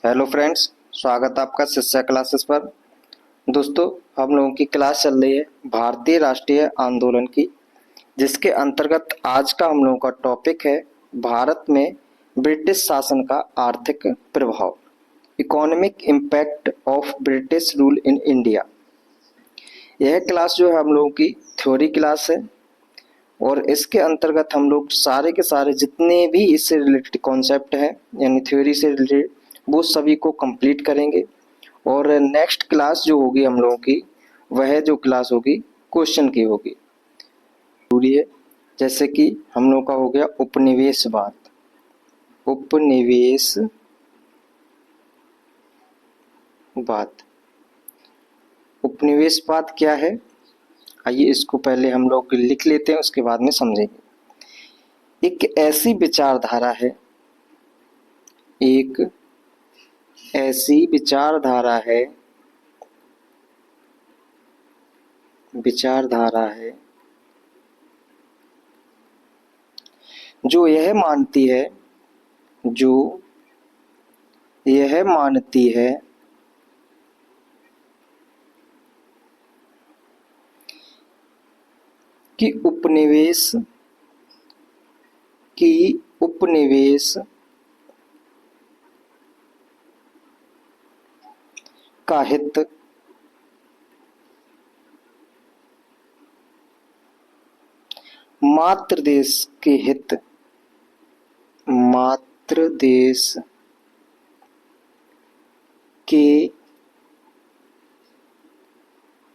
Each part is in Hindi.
हेलो फ्रेंड्स, स्वागत है आपका शिक्षा क्लासेस पर। दोस्तों, हम लोगों की क्लास चल रही है भारतीय राष्ट्रीय आंदोलन की, जिसके अंतर्गत आज का हम लोगों का टॉपिक है भारत में ब्रिटिश शासन का आर्थिक प्रभाव, economic impact of British rule in India. यह क्लास जो है हम लोगों की थ्योरी क्लास है और इसके अंतर्गत हम लोग सारे के सारे जितने भी इससे रिलेटेड कॉन्सेप्ट हैं यानी थ्योरी से रिलेटेड वो सभी को कंप्लीट करेंगे। और नेक्स्ट क्लास जो होगी हम लोगों की, वह जो क्लास होगी क्वेश्चन की होगी। जरूरी है, जैसे कि हम लोग का हो गया उपनिवेशवाद। उपनिवेशवाद क्या है, आइए इसको पहले हम लोग लिख लेते हैं, उसके बाद में समझेंगे। एक ऐसी विचारधारा है, एक ऐसी विचारधारा है जो यह मानती है कि उपनिवेश का हित मात्र देश के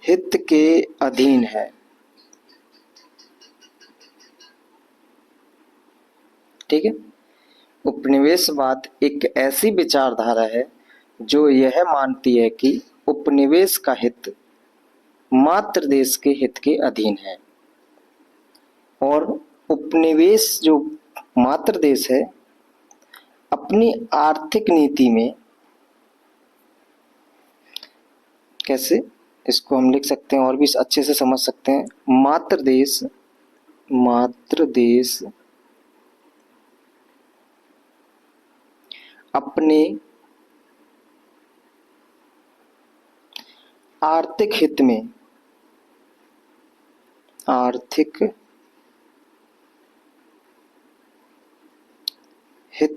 हित के अधीन है। ठीक है, उपनिवेशवाद एक ऐसी विचारधारा है जो यह मानती है कि उपनिवेश का हित मात्र देश के हित के अधीन है और उपनिवेश जो मात्र देश है अपनी आर्थिक नीति में, कैसे इसको हम लिख सकते हैं और भी अच्छे से समझ सकते हैं, मात्र देश अपने आर्थिक हित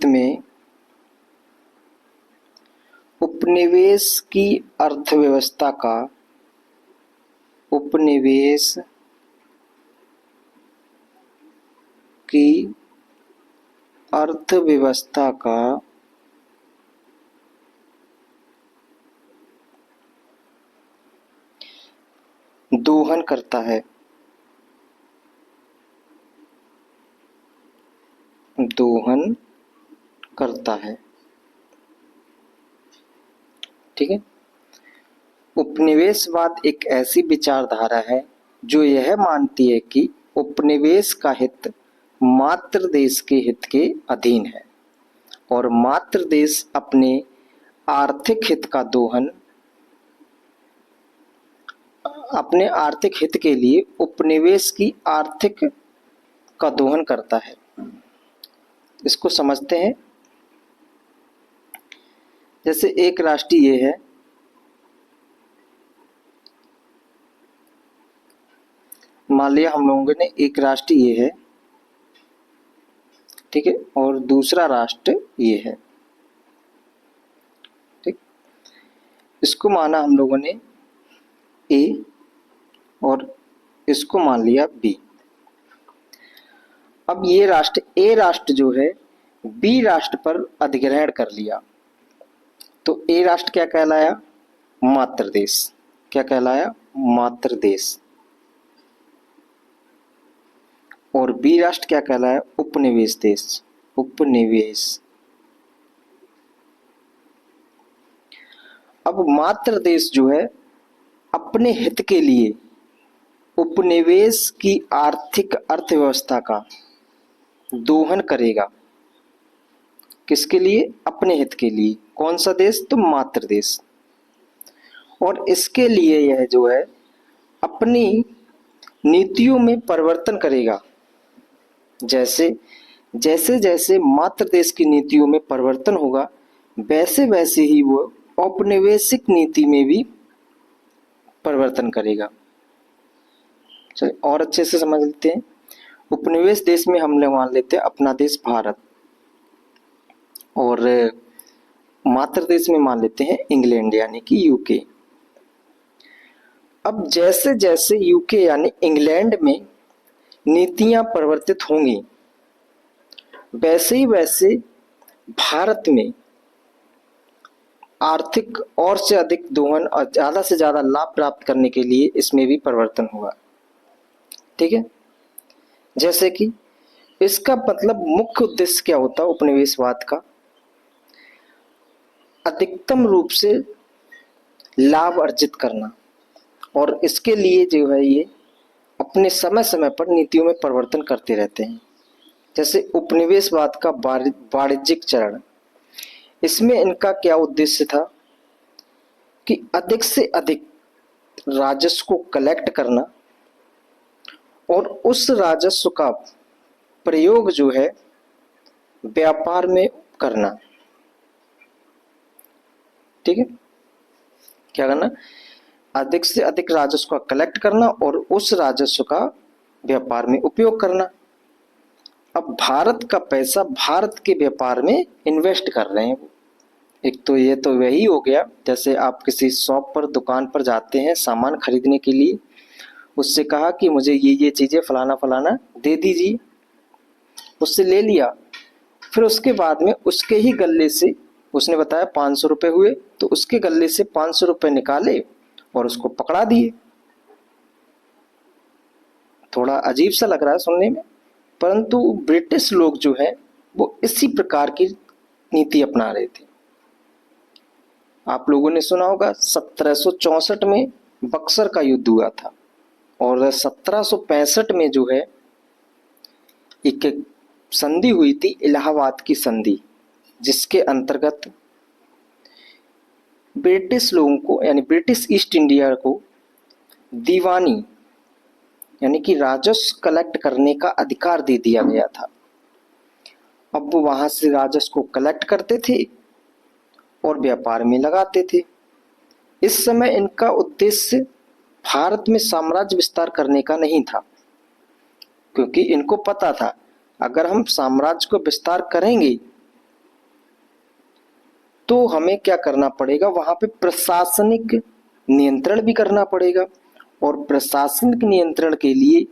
में उपनिवेश की अर्थव्यवस्था का दोहन करता है। ठीक है, उपनिवेशवाद एक ऐसी विचारधारा है जो यह मानती है कि उपनिवेश का हित मात्र देश के हित के अधीन है और मात्र देश अपने आर्थिक हित का दोहन, अपने आर्थिक हित के लिए उपनिवेश की आर्थिक का दोहन करता है। इसको समझते हैं। जैसे एक राष्ट्र ये है, मान लिया हम लोगों ने एक राष्ट्र ये है, ठीक है, और दूसरा राष्ट्र ये है। ठीक, इसको माना हम लोगों ने ए और इसको मान लिया बी। अब ये राष्ट्र ए राष्ट्र जो है बी राष्ट्र पर अधिग्रहण कर लिया, तो ए राष्ट्र क्या कहलाया? मात्र देश। क्या कहलाया? मात्र देश। और बी राष्ट्र क्या कहलाया? उपनिवेश देश। उपनिवेश। अब मात्र देश जो है अपने हित के लिए उपनिवेश की आर्थिक अर्थव्यवस्था का दोहन करेगा। किसके लिए? अपने हित के लिए। कौन सा देश? तो मात्र देश। और इसके लिए यह जो है अपनी नीतियों में परिवर्तन करेगा। जैसे जैसे जैसे मात्र देश की नीतियों में परिवर्तन होगा, वैसे वैसे ही वो औपनिवेशिक नीति में भी परिवर्तन करेगा। चलिए और अच्छे से समझ लेते हैं। उपनिवेश देश में हम लोग मान लेते हैं अपना देश भारत, और मातृ देश में मान लेते हैं इंग्लैंड यानी कि यूके। अब जैसे जैसे यूके यानी इंग्लैंड में नीतियां परिवर्तित होंगी, वैसे ही वैसे भारत में आर्थिक और से अधिक दोहन और ज्यादा से ज्यादा लाभ प्राप्त करने के लिए इसमें भी परिवर्तन हुआ। ठीक है, जैसे कि इसका मतलब मुख्य उद्देश्य क्या होता है उपनिवेशवाद का? अधिकतम रूप से लाभ अर्जित करना, और इसके लिए जो है ये अपने समय समय पर नीतियों में परिवर्तन करते रहते हैं। जैसे उपनिवेशवाद का वाणिज्यिक चरण, इसमें इनका क्या उद्देश्य था कि अधिक से अधिक राजस्व को कलेक्ट करना और उस राजस्व का प्रयोग जो है व्यापार में करना। ठीक है, क्या करना? अधिक से अधिक राजस्व का कलेक्ट करना और उस राजस्व का व्यापार में उपयोग करना। अब भारत का पैसा भारत के व्यापार में इन्वेस्ट कर रहे हैं। एक तो ये तो वही हो गया, जैसे आप किसी शॉप पर दुकान पर जाते हैं सामान खरीदने के लिए, उससे कहा कि मुझे ये चीजें फलाना फलाना दे दीजिए, उससे ले लिया, फिर उसके बाद में उसके ही गल्ले से उसने बताया 500 रुपये हुए, तो उसके गल्ले से 500 रुपये निकाले और उसको पकड़ा दिए। थोड़ा अजीब सा लग रहा है सुनने में, परंतु ब्रिटिश लोग जो है वो इसी प्रकार की नीति अपना रहे थे। आप लोगों ने सुना होगा 1764 में बक्सर का युद्ध हुआ था, और 1765 में जो है एक संधि हुई थी, इलाहाबाद की संधि, जिसके अंतर्गत ब्रिटिश लोगों को यानी ब्रिटिश ईस्ट इंडिया को दीवानी यानी कि राजस्व कलेक्ट करने का अधिकार दे दिया गया था। अब वो वहां से राजस्व को कलेक्ट करते थे और व्यापार में लगाते थे। इस समय इनका उद्देश्य भारत में साम्राज्य विस्तार करने का नहीं था, क्योंकि इनको पता था अगर हम साम्राज्य को विस्तार करेंगे तो हमें क्या करना पड़ेगा, वहां पे प्रशासनिक नियंत्रण भी करना पड़ेगा, और प्रशासनिक नियंत्रण के लिए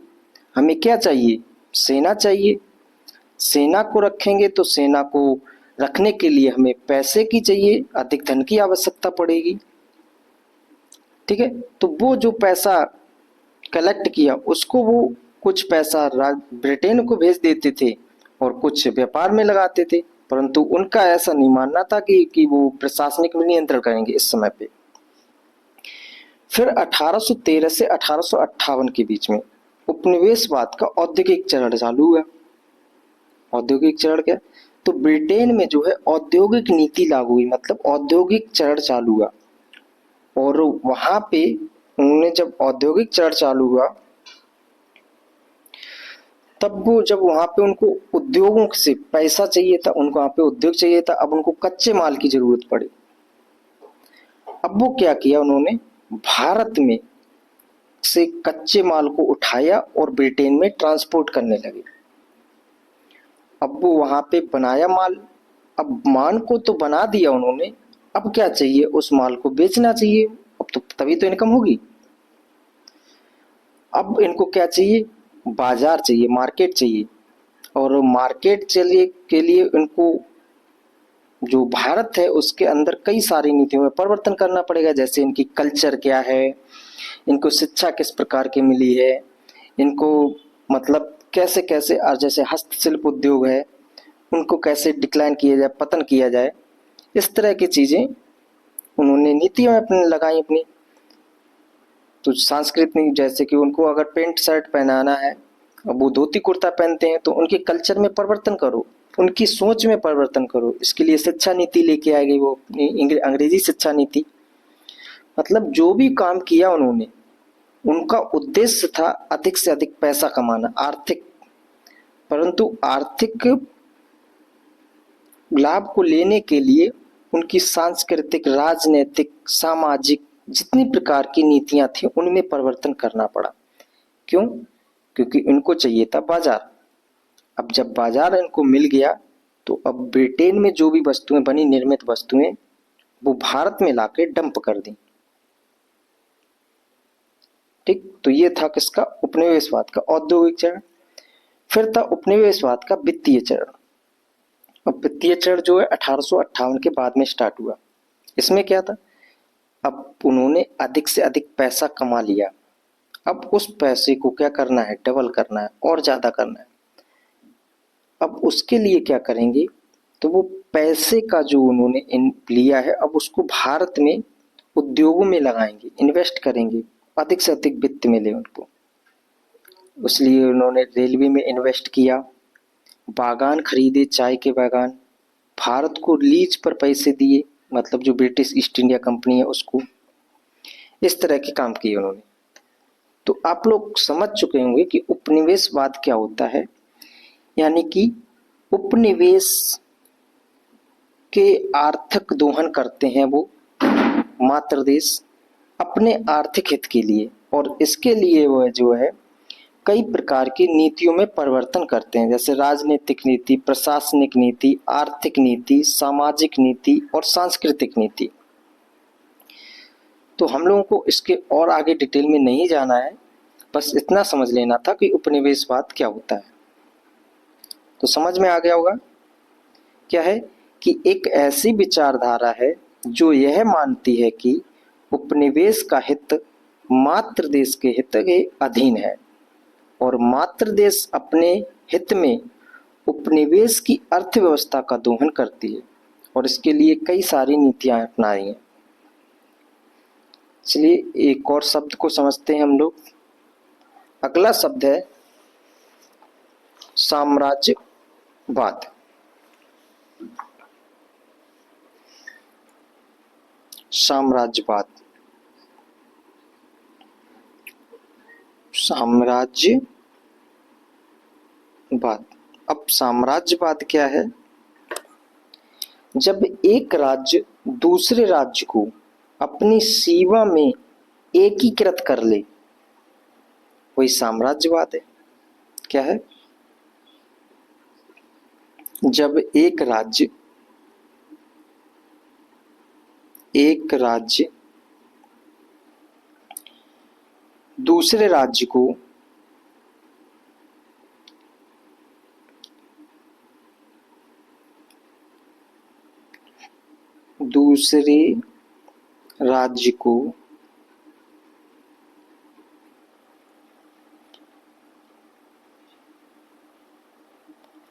हमें क्या चाहिए? सेना चाहिए। सेना को रखेंगे तो सेना को रखने के लिए हमें पैसे की चाहिए, अधिक धन की आवश्यकता पड़ेगी। ठीक है, तो वो जो पैसा कलेक्ट किया उसको वो कुछ पैसा ब्रिटेन को भेज देते थे और कुछ व्यापार में लगाते थे, परंतु उनका ऐसा नहीं मानना था कि वो प्रशासनिक नियंत्रण करेंगे इस समय पे। फिर 1813 से 1858 के बीच में उपनिवेशवाद का औद्योगिक चरण चालू हुआ। औद्योगिक चरण क्या? तो ब्रिटेन में जो है औद्योगिक नीति लागू हुई, मतलब औद्योगिक चरण चालू हुआ, और वहां पे उन्होंने जब औद्योगिक चरण चालू हुआ तब वो जब वहां पे उनको उद्योगों से पैसा चाहिए था, उनको वहां पे उद्योग चाहिए था, अब उनको कच्चे माल की जरूरत पड़ी। अब वो क्या किया, उन्होंने भारत में से कच्चे माल को उठाया और ब्रिटेन में ट्रांसपोर्ट करने लगे। अब वो वहां पे बनाया माल, अब मान को तो बना दिया उन्होंने, अब क्या चाहिए? उस माल को बेचना चाहिए, अब तो तभी तो इनकम होगी। अब इनको क्या चाहिए? बाजार चाहिए, मार्केट चाहिए, और मार्केट चलिए के लिए इनको जो भारत है उसके अंदर कई सारी नीतियों में परिवर्तन करना पड़ेगा। जैसे इनकी कल्चर क्या है, इनको शिक्षा किस प्रकार की मिली है, इनको मतलब कैसे कैसे, और जैसे हस्तशिल्प उद्योग है उनको कैसे डिक्लाइन किया जाए, पतन किया जाए, इस तरह की चीजें उन्होंने नीतियों में अपने लगाई अपनी। तो सांस्कृतिक, जैसे कि उनको अगर पेंट शर्ट पहनाना है, अब वो धोती कुर्ता पहनते हैं, तो उनके कल्चर में परिवर्तन करो, उनकी सोच में परिवर्तन करो। इसके लिए शिक्षा नीति लेके आ गई वो अंग्रेजी शिक्षा नीति। मतलब जो भी काम किया उन्होंने, उनका उद्देश्य था अधिक से अधिक पैसा कमाना, आर्थिक, परंतु आर्थिक लाभ को लेने के लिए उनकी सांस्कृतिक, राजनीतिक, सामाजिक जितनी प्रकार की नीतियां थी उनमें परिवर्तन करना पड़ा। क्यों? क्योंकि इनको चाहिए था बाजार। अब जब बाजार इनको मिल गया तो अब ब्रिटेन में जो भी वस्तुएं बनी, निर्मित वस्तुएं, वो भारत में लाके डंप कर दी। ठीक, तो ये था किसका? उपनिवेशवाद का औद्योगिक चरण। फिर था उपनिवेशवाद का वित्तीय चरण। अब वित्तीय चरण जो है 1858 के बाद में स्टार्ट हुआ। इसमें क्या था? अब उन्होंने अधिक से अधिक पैसा कमा लिया। अब उस पैसे को क्या करना है? डबल करना है और ज्यादा करना है। अब उसके लिए क्या करेंगे? तो वो पैसे का जो उन्होंने लिया है, अब उसको भारत में उद्योगों में लगाएंगे, इन्वेस्ट करेंगे, अधिक से अधिक वित्त मिले उनको। इसलिए उन्होंने रेलवे में इन्वेस्ट किया, बागान खरीदे, चाय के बागान, भारत को लीज पर पैसे दिए, मतलब जो ब्रिटिश ईस्ट इंडिया कंपनी है उसको। इस तरह के काम किए उन्होंने। तो आप लोग समझ चुके होंगे कि उपनिवेशवाद क्या होता है। यानी कि उपनिवेश के आर्थिक दोहन करते हैं वो मातृ देश अपने आर्थिक हित के लिए, और इसके लिए वह जो है कई प्रकार की नीतियों में परिवर्तन करते हैं, जैसे राजनीतिक नीति, प्रशासनिक नीति, आर्थिक नीति, सामाजिक नीति और सांस्कृतिक नीति। तो हम लोगों को इसके और आगे डिटेल में नहीं जाना है, बस इतना समझ लेना था कि उपनिवेशवाद क्या होता है। तो समझ में आ गया होगा। क्या है कि एक ऐसी विचारधारा है जो यह मानती है कि उपनिवेश का हित मातृ देश के हित के अधीन है, और मातृ देश अपने हित में उपनिवेश की अर्थव्यवस्था का दोहन करती है, और इसके लिए कई सारी नीतियां अपना रही हैं। चलिए एक और शब्द को समझते हैं हम लोग। अगला शब्द है साम्राज्यवाद। साम्राज्यवाद, साम्राज्यवाद। अब साम्राज्यवाद क्या है? जब एक राज्य दूसरे राज्य को अपनी सीमा में एकीकृत कर ले, वही साम्राज्यवाद है। क्या है? जब एक राज्य दूसरे राज्य को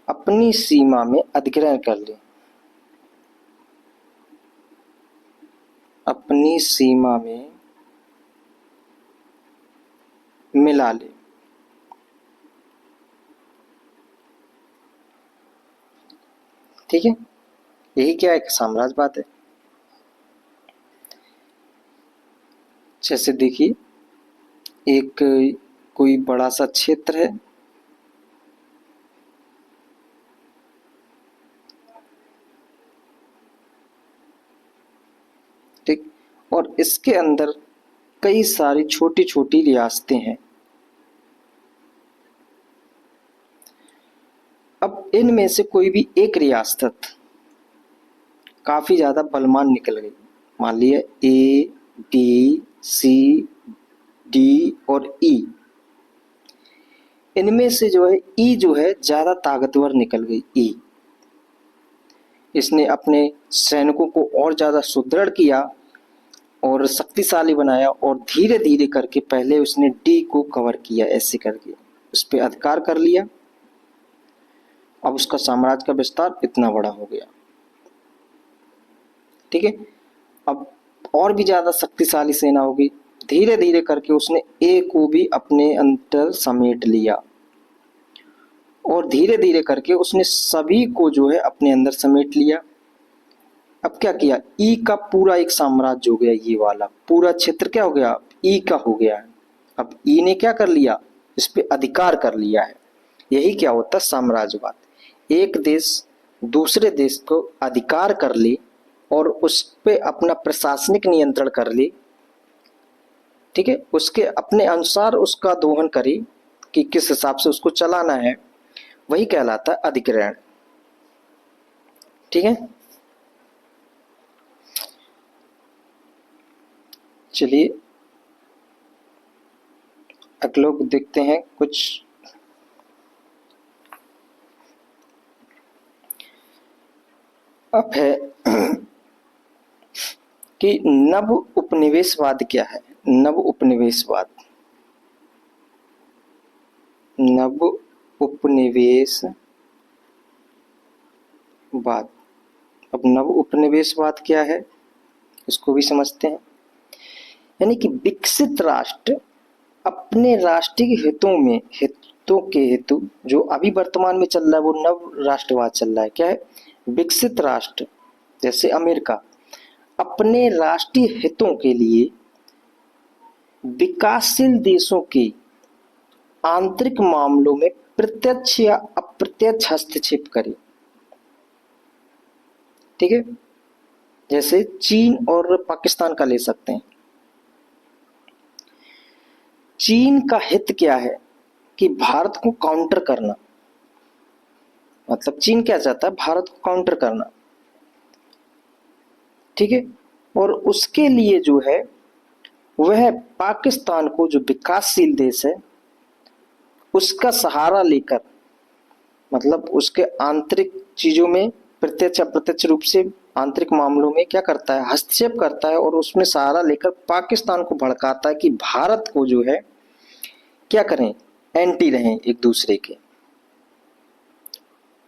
अपनी सीमा में अधिग्रहण कर ले, अपनी सीमा में मिला ले। ठीक है, यही क्या है? साम्राज्यवाद है। जैसे देखिए, एक कोई बड़ा सा क्षेत्र है, ठीक, और इसके अंदर कई सारी छोटी छोटी रियासतें हैं। अब इनमें से कोई भी एक रियासत काफी ज्यादा बलवान निकल गई, मान लिया ए, बी, सी, डी और ई। इनमें से जो है ई जो है ज्यादा ताकतवर निकल गई। ई इसने अपने सैनिकों को और ज्यादा सुदृढ़ किया और शक्तिशाली बनाया, और धीरे धीरे करके पहले उसने डी को कवर किया, ऐसे करके उस पर अधिकार कर लिया। अब उसका साम्राज्य का विस्तार इतना बड़ा हो गया। ठीक है, अब और भी ज्यादा शक्तिशाली सेना होगी, धीरे धीरे करके उसने ए को भी अपने अंदर समेट लिया, और धीरे धीरे करके उसने सभी को जो है अपने अंदर समेट लिया। अब क्या किया? ई का पूरा एक साम्राज्य हो गया, ये वाला पूरा क्षेत्र क्या हो गया? ई का हो गया है। अब ई ने क्या कर लिया? इस पे अधिकार कर लिया है। यही क्या होता है? साम्राज्यवाद। एक देश दूसरे देश को अधिकार कर ले, और उस पे अपना प्रशासनिक नियंत्रण कर ले, ठीक है, उसके अपने अनुसार उसका दोहन करे कि किस हिसाब से उसको चलाना है, वही कहलाता है अधिग्रहण। ठीक है, चलिए अगले लोग देखते हैं कुछ। अब है कि नव उपनिवेशवाद क्या है। नव उपनिवेशवाद, नव उपनिवेशवाद। अब नव उपनिवेशवाद क्या है इसको भी समझते हैं। यानी कि विकसित राष्ट्र अपने राष्ट्रीय हितों के हेतु, जो अभी वर्तमान में चल रहा है वो नव राष्ट्रवाद चल रहा है। क्या है? विकसित राष्ट्र जैसे अमेरिका अपने राष्ट्रीय हितों के लिए विकासशील देशों के आंतरिक मामलों में प्रत्यक्ष या अप्रत्यक्ष हस्तक्षेप करे। ठीक है, जैसे चीन और पाकिस्तान का ले सकते हैं। चीन का हित क्या है कि भारत को काउंटर करना, मतलब चीन क्या चाहता है? भारत को काउंटर करना। ठीक है, और उसके लिए जो है वह पाकिस्तान को, जो विकासशील देश है, उसका सहारा लेकर, मतलब उसके आंतरिक चीजों में प्रत्यक्ष अप्रत्यक्ष रूप से आंतरिक मामलों में क्या करता है? हस्तक्षेप करता है और उसमें सहारा लेकर पाकिस्तान को भड़काता है कि भारत को जो है क्या करें? एंटी रहें एक दूसरे के।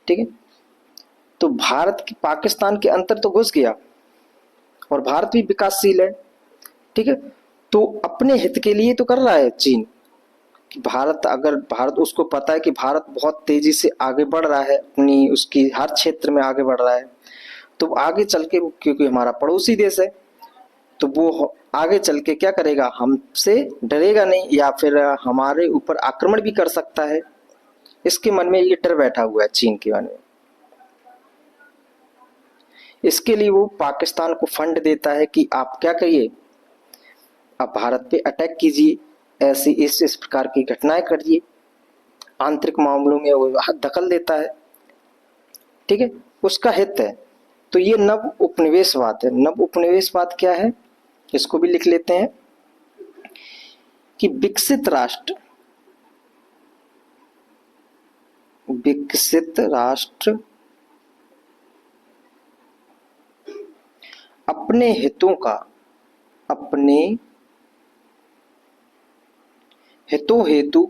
ठीक है, तो भारत की पाकिस्तान के अंतर तो घुस गया और भारत भी विकासशील है। ठीक है, तो अपने हित के लिए तो कर रहा है चीन कि भारत उसको पता है कि भारत बहुत तेजी से आगे बढ़ रहा है, अपनी उसकी हर क्षेत्र में आगे बढ़ रहा है, तो आगे चल के, क्योंकि हमारा पड़ोसी देश है, तो वो आगे चल के क्या करेगा? हमसे डरेगा नहीं या फिर हमारे ऊपर आक्रमण भी कर सकता है। इसके मन में ये डर बैठा हुआ है चीन के मन में। इसके लिए वो पाकिस्तान को फंड देता है कि आप क्या करिए, आप भारत पे अटैक कीजिए, ऐसी इस प्रकार की घटनाएं करिए, आंतरिक मामलों में वो दखल देता है। ठीक है, उसका हित है। तो ये नव उपनिवेशवाद है। नव उपनिवेशवाद क्या है इसको भी लिख लेते हैं कि विकसित राष्ट्र अपने हितों हेतु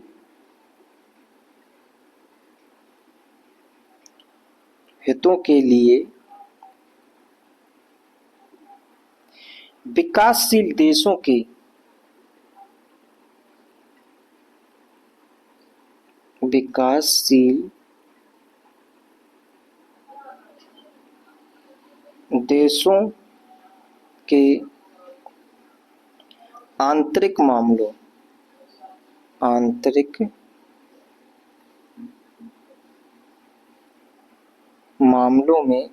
हितों के लिए विकासशील देशों के आंतरिक मामलों में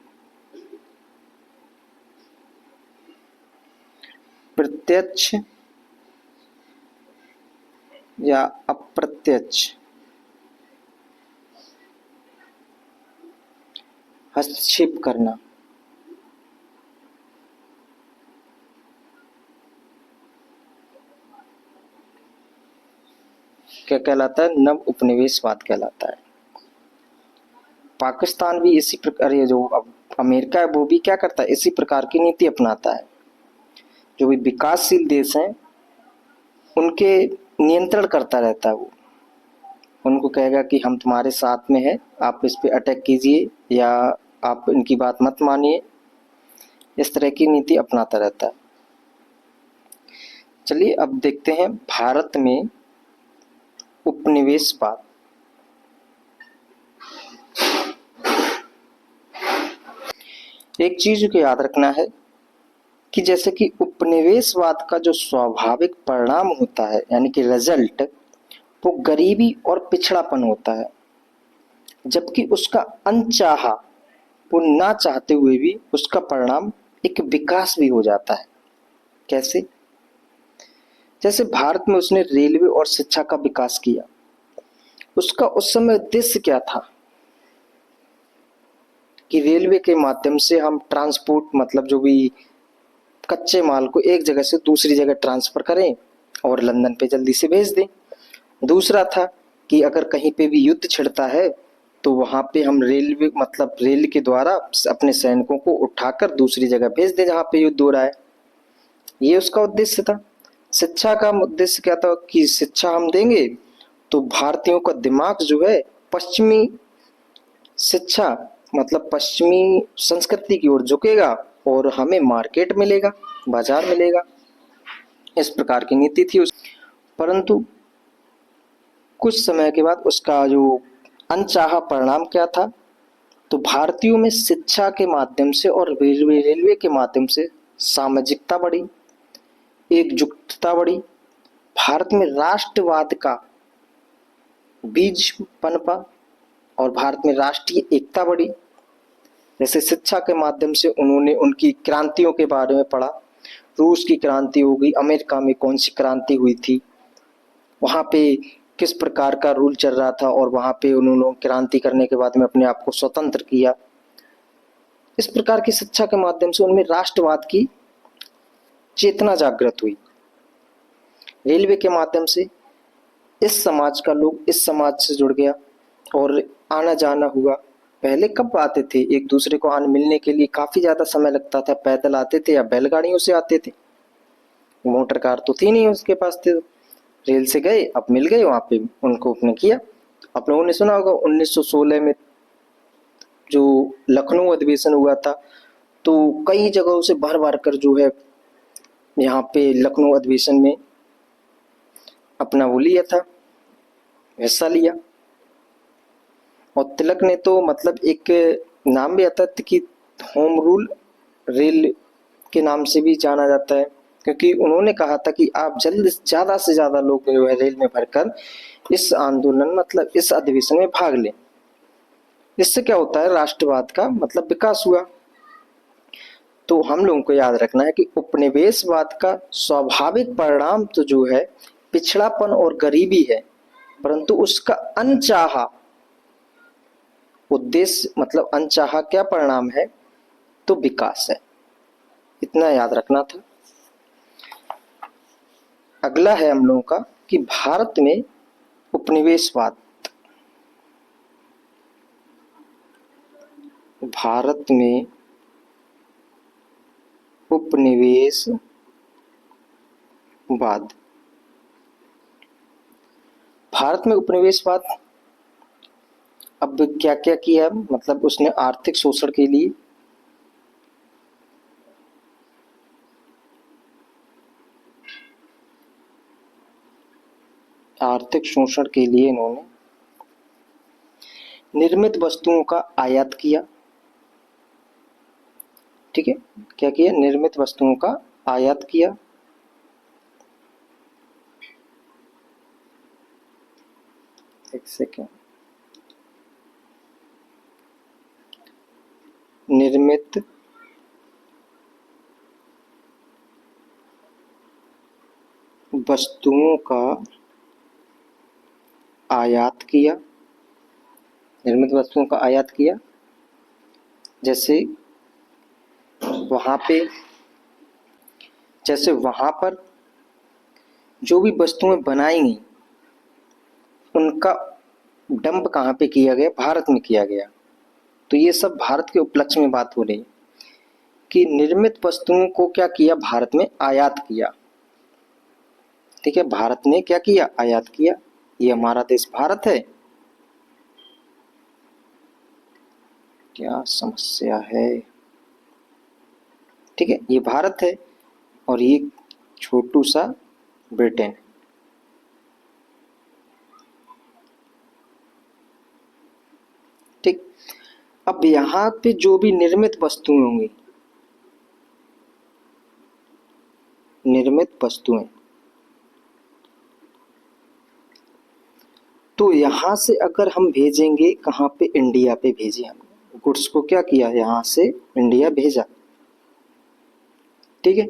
प्रत्यक्ष या अप्रत्यक्ष हस्तक्षेप करना। क्या कहलाता है? नव उपनिवेशवाद कहलाता है। पाकिस्तान भी इसी प्रकार, ये जो अब अमेरिका है वो भी क्या करता है? इसी प्रकार की नीति अपनाता है। जो भी विकासशील देश हैं उनके नियंत्रण करता रहता है वो। उनको कहेगा कि हम तुम्हारे साथ में हैं, आप इस पे अटैक कीजिए या आप इनकी बात मत मानिए। इस तरह की नीति अपनाता रहता है। चलिए अब देखते हैं भारत में उपनिवेशवाद। एक चीज को याद रखना है कि जैसे कि उपनिवेशवाद का जो स्वाभाविक परिणाम होता है, यानी कि रिजल्ट, वो गरीबी और पिछड़ापन होता है, जबकि उसका अनचाहा, वो ना चाहते हुए भी उसका परिणाम एक विकास भी हो जाता है। कैसे? जैसे भारत में उसने रेलवे और शिक्षा का विकास किया, उसका उस समय उद्देश्य क्या था कि रेलवे के माध्यम से हम ट्रांसपोर्ट मतलब जो भी कच्चे माल को एक जगह से दूसरी जगह ट्रांसफर करें और लंदन पे जल्दी से भेज दें। दूसरा था कि अगर कहीं पे भी युद्ध छिड़ता है तो वहां पे हम रेलवे मतलब रेल के द्वारा अपने सैनिकों को उठाकर दूसरी जगह भेज दें जहां पे युद्ध हो रहा है। ये उसका उद्देश्य था। शिक्षा का उद्देश्य क्या था कि शिक्षा हम देंगे तो भारतीयों का दिमाग जो है पश्चिमी शिक्षा मतलब पश्चिमी संस्कृति की ओर झुकेगा और हमें मार्केट मिलेगा, बाजार मिलेगा। इस प्रकार की नीति थी उस। परंतु कुछ समय के बाद उसका जो अनचाहा परिणाम क्या था, तो भारतीयों में शिक्षा के माध्यम से और रेलवे के माध्यम से सामाजिकता बढ़ी, एकजुटता बढ़ी, भारत में राष्ट्रवाद का बीज पनपा और भारत में राष्ट्रीय एकता बढ़ी। जैसे शिक्षा के माध्यम से उन्होंने उनकी क्रांतियों के बारे में पढ़ा। रूस की क्रांति हो गई, अमेरिका में कौन सी क्रांति हुई थी, वहां पे किस प्रकार का रूल चल रहा था और वहां पे उन्होंने क्रांति करने के बाद में अपने आप को स्वतंत्र किया। इस प्रकार की शिक्षा के माध्यम से उनमें राष्ट्रवाद की चेतना जागृत हुई। रेलवे के माध्यम से इस समाज का लोग इस समाज से जुड़ गया और आना जाना हुआ। पहले कब आते थे एक दूसरे को आने मिलने के लिए, काफी ज्यादा समय लगता था, पैदल आते थे या बैलगाड़ियों से आते थे, मोटर कार तो थी नहीं उसके पास थे। रेल से गए, अब मिल गए, वहां पे उनको अपने किया। आप लोगों ने सुना होगा 1916 में जो लखनऊ अधिवेशन हुआ था, तो कई जगहों से भर भर कर जो है यहाँ पे लखनऊ अधिवेशन में अपना वो लिया था, हिस्सा लिया। और तिलक ने तो मतलब एक नाम भी आता है कि होम रूल रेल के नाम से भी जाना जाता है, क्योंकि उन्होंने कहा था कि आप जल्द ज्यादा से ज्यादा लोग जो है रेल में भरकर इस आंदोलन मतलब इस अधिवेशन में भाग लें। इससे क्या होता है, राष्ट्रवाद का मतलब विकास हुआ। तो हम लोगों को याद रखना है कि उपनिवेशवाद का स्वाभाविक परिणाम तो जो है पिछड़ापन और गरीबी है, परंतु उसका अनचाहा उद्देश्य मतलब अनचाहा क्या परिणाम है, तो विकास है। इतना याद रखना था। अगला है हम लोगों का कि भारत में उपनिवेशवाद, भारत में उपनिवेशवाद। भारत में उपनिवेशवाद अब क्या क्या किया, मतलब उसने आर्थिक शोषण के लिए इन्होंने निर्मित वस्तुओं का आयात किया। ठीक है, क्या किया, निर्मित वस्तुओं का आयात किया। एक सेकेंड, निर्मित वस्तुओं का आयात किया, निर्मित वस्तुओं का आयात किया। जैसे वहां पर जो भी वस्तुएं बनाई गई उनका डंप कहाँ पे किया गया, भारत में किया गया। तो ये सब भारत के उपलक्ष्य में बात हो रही है कि निर्मित वस्तुओं को क्या किया, भारत में आयात किया। ठीक है, भारत ने क्या किया, आयात किया। ये हमारा देश भारत है। क्या समस्या है, ठीक है, ये भारत है और ये छोटू सा ब्रिटेन। ठीक, अब यहाँ पे जो भी निर्मित वस्तुएं होंगी, निर्मित वस्तुएं, तो यहां से अगर हम भेजेंगे कहाँ पे, इंडिया पे भेजे। हमने गुड्स को क्या किया, यहां से इंडिया भेजा। ठीक है।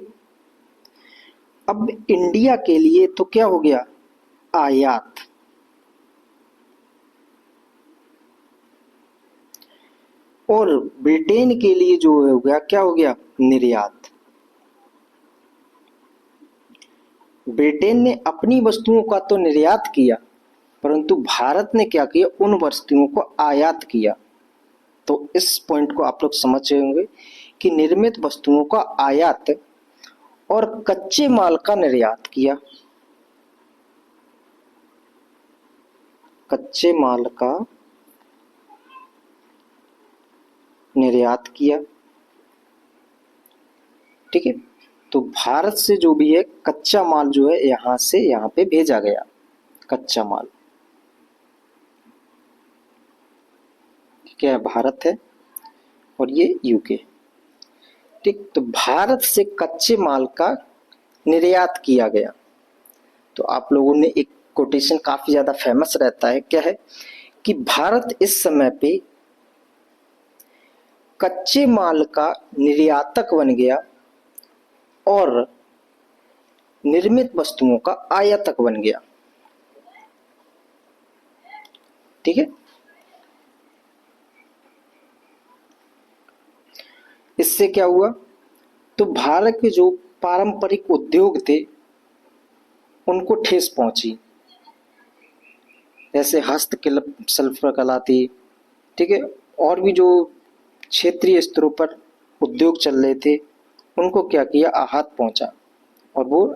अब इंडिया के लिए तो क्या हो गया, आयात, और ब्रिटेन के लिए जो हो गया, क्या हो गया, निर्यात। ब्रिटेन ने अपनी वस्तुओं का तो निर्यात किया, परंतु भारत ने क्या किया, उन वस्तुओं को आयात किया। तो इस पॉइंट को आप लोग समझ रहे होंगे कि निर्मित वस्तुओं का आयात और कच्चे माल का निर्यात किया। कच्चे माल का निर्यात किया, ठीक है। तो भारत से जो भी है कच्चा माल जो है यहां से यहां पे भेजा गया, कच्चा माल, क्या है, भारत है और ये यूके, ठीक। तो भारत से कच्चे माल का निर्यात किया गया। तो आप लोगों ने एक कोटेशन काफी ज्यादा फेमस रहता है, क्या है कि भारत इस समय पे कच्चे माल का निर्यातक बन गया और निर्मित वस्तुओं का आयातक बन गया, ठीक है। इससे क्या हुआ, तो भारत के जो पारंपरिक उद्योग थे उनको ठेस पहुंची, जैसे शिल्पकला थी, ठीक है, और भी जो क्षेत्रीय स्तरों पर उद्योग चल रहे थे उनको क्या किया, आघात पहुंचा और वो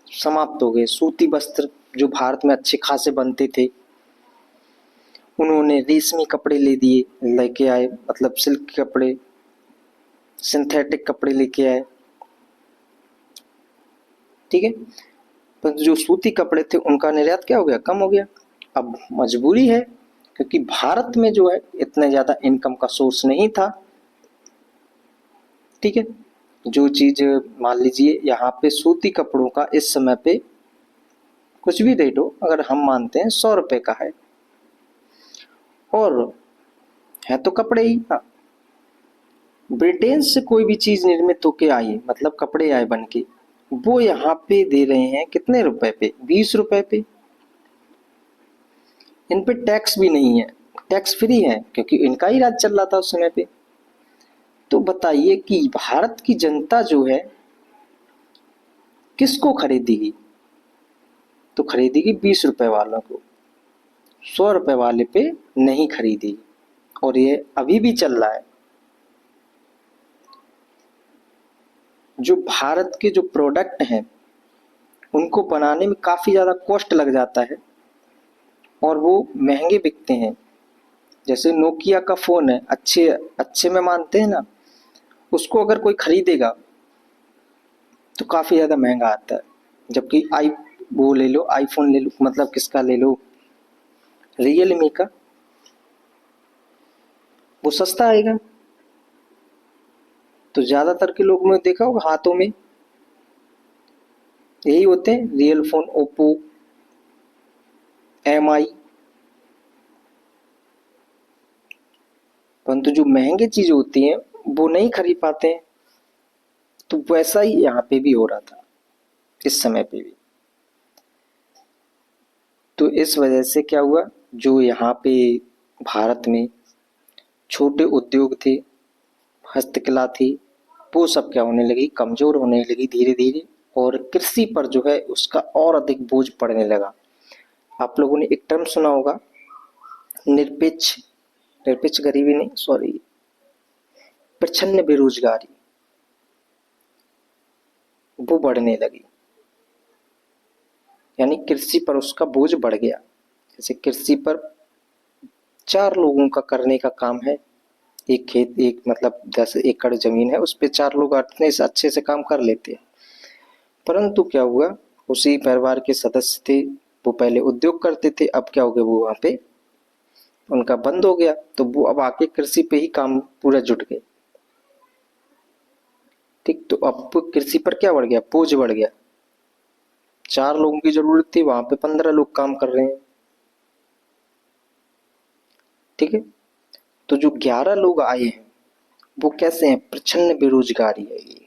समाप्त हो गए। सूती वस्त्र जो भारत में अच्छे खासे बनते थे, उन्होंने रेशमी कपड़े लेके आए, मतलब सिल्क कपड़े, सिंथेटिक कपड़े लेके आए, ठीक है। पर जो सूती कपड़े थे उनका निर्यात क्या हो गया, कम हो गया। अब मजबूरी है, क्योंकि भारत में जो है इतना ज्यादा इनकम का सोर्स नहीं था, ठीक है। जो चीज मान लीजिए यहाँ पे सूती कपड़ों का इस समय पे कुछ भी रेट हो, अगर हम मानते हैं 100 रुपए का है, और है तो कपड़े ही, हाँ, ब्रिटेन से कोई भी चीज निर्मित होके आई, मतलब कपड़े आए बन के, वो यहाँ पे दे रहे हैं कितने रुपए पे, 20 रुपए पे। इन पे टैक्स भी नहीं है, टैक्स फ्री है, क्योंकि इनका ही राज चल रहा था उस समय पे। तो बताइए कि भारत की जनता जो है किसको खरीदेगी, तो खरीदेगी 20 रुपए वालों को, 100 रुपए वाले पे नहीं खरीदेगी। और ये अभी भी चल रहा है। जो भारत के जो प्रोडक्ट हैं उनको बनाने में काफी ज्यादा कॉस्ट लग जाता है और वो महंगे बिकते हैं। जैसे नोकिया का फोन है, अच्छे अच्छे में मानते हैं ना, उसको अगर कोई खरीदेगा तो काफी ज्यादा महंगा आता है। जबकि वो ले लो, आईफोन ले लो, मतलब किसका ले लो, रियलमी का, वो सस्ता आएगा। तो ज्यादातर के लोग में देखा होगा हाथों में यही होते हैं, रियल फोन, ओप्पो, एमआई। परंतु जो महंगी चीज होती हैं वो नहीं खरीद पाते हैं। तो वैसा ही यहाँ पे भी हो रहा था, इस समय पे भी। तो इस वजह से क्या हुआ, जो यहाँ पे भारत में छोटे उद्योग थे, हस्तकला थी, वो सब क्या होने लगी, कमजोर होने लगी धीरे धीरे, और कृषि पर जो है उसका और अधिक बोझ पड़ने लगा। आप लोगों ने एक टर्म सुना होगा, निरपेक्ष, निरपेक्ष गरीबी नहीं, सॉरी, प्रच्छन्न बेरोजगारी, वो बढ़ने लगी। यानी कृषि पर उसका बोझ बढ़ गया। जैसे कृषि पर 4 लोगों का करने का काम है, एक खेत, एक मतलब 10 एकड़ जमीन है, उस पे 4 लोग अपने से अच्छे से काम कर लेते हैं। परंतु क्या हुआ, उसी परिवार के सदस्य थे, वो पहले उद्योग करते थे, अब क्या हो गया, वो वहां पे उनका बंद हो गया, तो वो अब आके कृषि पे ही काम पूरा जुट गए, ठीक। तो अब कृषि पर क्या बढ़ गया, बोझ बढ़ गया। 4 लोगों की जरूरत थी, वहां पे 15 लोग काम कर रहे हैं, ठीक है। तो जो 11 लोग आए हैं वो कैसे हैं, प्रच्छन्न बेरोजगारी है ये,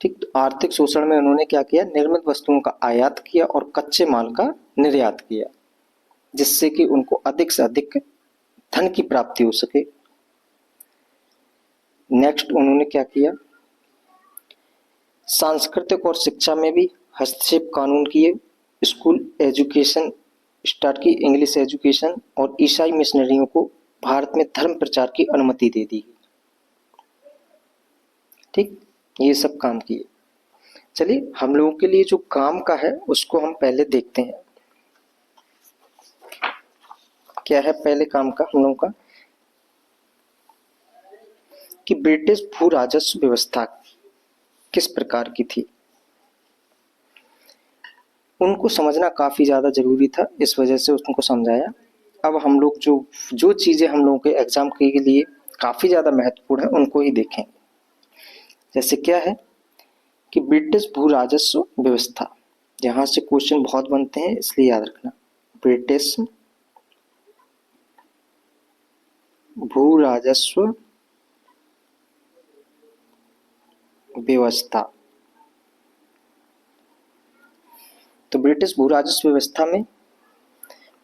ठीक, तो आर्थिक शोषण में उन्होंने क्या किया, निर्मित वस्तुओं का आयात किया और कच्चे माल का निर्यात किया, जिससे कि उनको अधिक से अधिक धन की प्राप्ति हो सके। नेक्स्ट उन्होंने क्या किया, सांस्कृतिक और शिक्षा में भी हस्तक्षेप कानून किए, स्कूल एजुकेशन स्टार्ट की, इंग्लिश एजुकेशन, और ईसाई मिशनरियों को भारत में धर्म प्रचार की अनुमति दे दी। ठीक, ये सब काम किए। चलिए हम लोगों के लिए जो काम का है उसको हम पहले देखते हैं। क्या है पहले काम का हम लोगों का, कि ब्रिटिश भू राजस्व व्यवस्था किस प्रकार की थी, उनको समझना काफी ज्यादा जरूरी था, इस वजह से उनको समझाया। अब हम लोग जो जो चीजें हम लोगों के एग्जाम के लिए काफी ज्यादा महत्वपूर्ण है उनको ही देखें। जैसे क्या है कि ब्रिटिश भू राजस्व व्यवस्था, यहां से क्वेश्चन बहुत बनते हैं इसलिए याद रखना। ब्रिटिश भू राजस्व व्यवस्था, तो ब्रिटिश भू राजस्व व्यवस्था में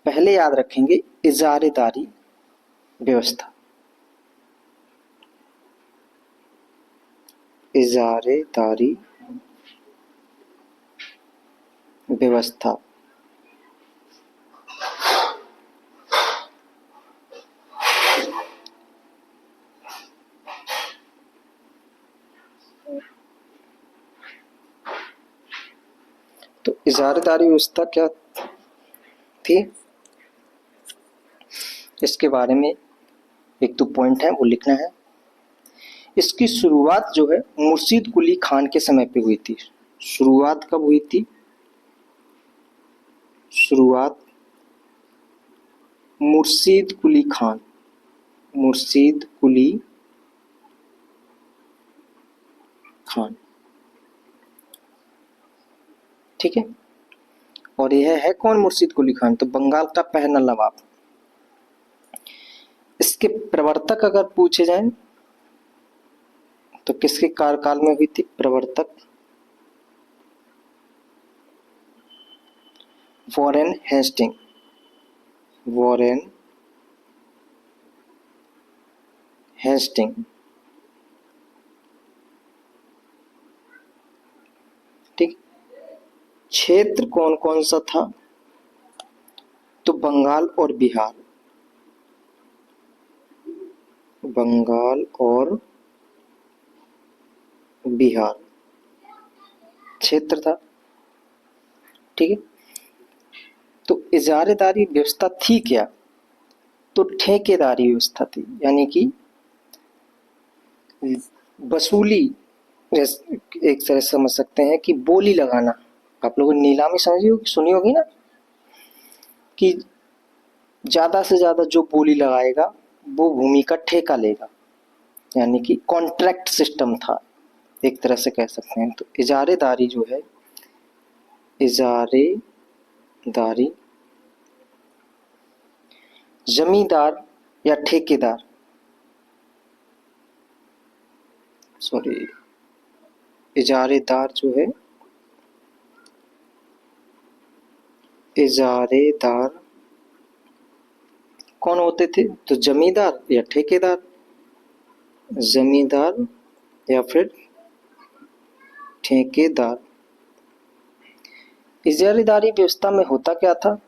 पहले याद रखेंगे इजारेदारी व्यवस्था। इजारेदारी व्यवस्था, तो इजारेदारी व्यवस्था क्या थी, इसके बारे में एक दो पॉइंट है वो लिखना है। इसकी शुरुआत जो है मुर्शीद कुली खान के समय पे हुई थी। शुरुआत कब हुई थी, शुरुआत मुर्शीद कुली खान, मुर्शीद कुली खान, ठीक है। और यह है कौन मुर्शीद कुली खान, तो बंगाल का पहला नवाब। इसके प्रवर्तक अगर पूछे जाएं तो किसके कार्यकाल में हुई थी प्रवर्तक, वॉरेन हेस्टिंग, वॉरेन हेस्टिंग, ठीक। क्षेत्र कौन कौन सा था, तो बंगाल और बिहार, बंगाल और बिहार क्षेत्र था, ठीक है। तो इजारेदारी व्यवस्था थी क्या, तो ठेकेदारी व्यवस्था थी, यानी कि वसूली, एक तरह से समझ सकते हैं कि बोली लगाना। आप लोगों ने नीलामी समझी होगी, सुनी होगी ना, कि ज्यादा से ज्यादा जो बोली लगाएगा वो भूमि का ठेका लेगा, यानी कि कॉन्ट्रैक्ट सिस्टम था एक तरह से कह सकते हैं। तो इजारेदारी जो है, इजारेदारी जमींदार या ठेकेदार, सॉरी इजारेदार जो है, इजारेदार कौन होते थे, तो जमींदार या ठेकेदार, जमींदार या फिर ठेकेदार। इजारेदारी व्यवस्था में होता क्या था,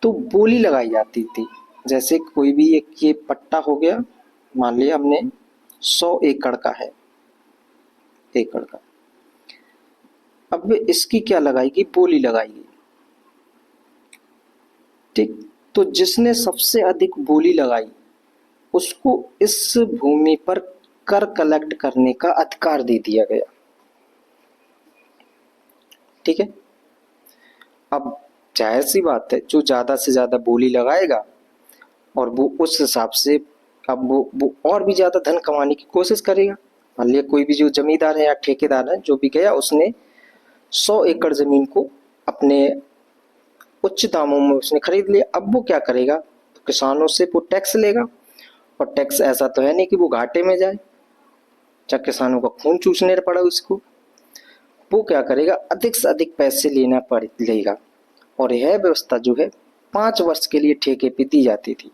तो बोली लगाई जाती थी। जैसे कोई भी एक ये पट्टा हो गया, मान लिया हमने 100 एकड़ का है, एकड़ का, अब इसकी क्या लगाएगी, बोली लगाएगी, ठीक। तो जिसने सबसे अधिक बोली लगाई उसको इस भूमि पर कर कलेक्ट करने का अधिकार दे दिया गया, ठीक है। अब जाहिर सी बात है जो ज्यादा से ज्यादा बोली लगाएगा और वो उस हिसाब से अब वो और भी ज्यादा धन कमाने की कोशिश करेगा। मान लिया कोई भी जो जमींदार है या ठेकेदार है जो भी गया, उसने 100 एकड़ जमीन को अपने उच्च दामों में उसने खरीद लिया। अब वो क्या करेगा, तो किसानों से वो टैक्स लेगा, और टैक्स ऐसा तो है नहीं कि वो घाटे में जाए, चाहे किसानों का खून चूसने पड़ा उसको, वो क्या करेगा, अधिक से अधिक पैसे लेगा। और यह व्यवस्था जो है 5 वर्ष के लिए ठेके पे दी जाती थी।